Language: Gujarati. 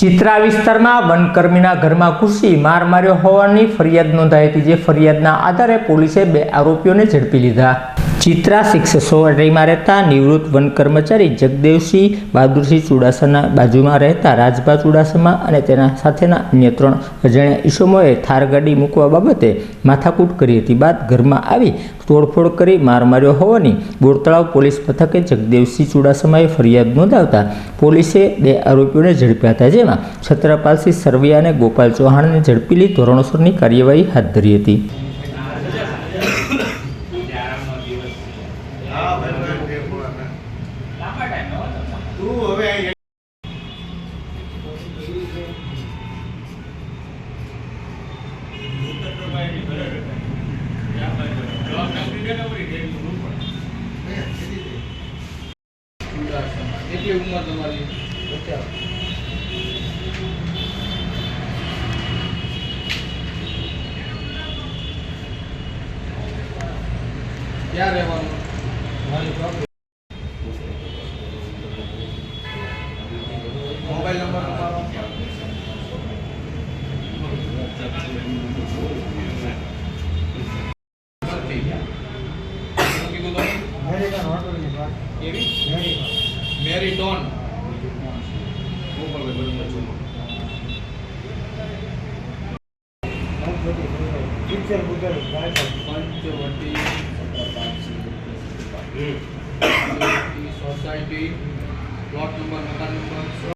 ચિત્રા વિસ્તારમાં વનકર્મીના ઘરમાં ઘૂસી માર માર્યો હોવાની ફરિયાદ નોંધાઈ હતી, જે ફરિયાદના આધારે પોલીસે 2 આરોપીઓને ઝડપી લીધા। ચિત્રા 680માં રહેતા નિવૃત્ત વન કર્મચારી જગદેવસિંહ બહાદુરસિંહ ચુડાસમાના બાજુમાં રહેતા રાજભા ચુડાસમા અને તેના સાથેના અન્ય 3 અજાણ્યા ઈસમોએ થાર ગાડી મૂકવા બાબતે માથાકૂટ કરી હતી। બાદ ઘરમાં આવી તોડફોડ કરી માર માર્યો હોવાની બોરતળાવ પોલીસ મથકે જગદેવસિંહ ચુડાસમાએ ફરિયાદ નોંધાવતા પોલીસે 2 આરોપીઓને ઝડપ્યા હતા, જેમાં છત્રપાલસિંહ સરવૈયા અને ગોપાલ ચૌહાણને ઝડપી લઈ ધોરણસરની કાર્યવાહી હાથ ધરી હતી। કેટલી ઉંમર તમારી? 50। ક્યાં રહેવાનું? મોબાઈલ નંબર તમારો? મેરીટોન સોસાયટી પ્લોટ નંબર મકાન નંબર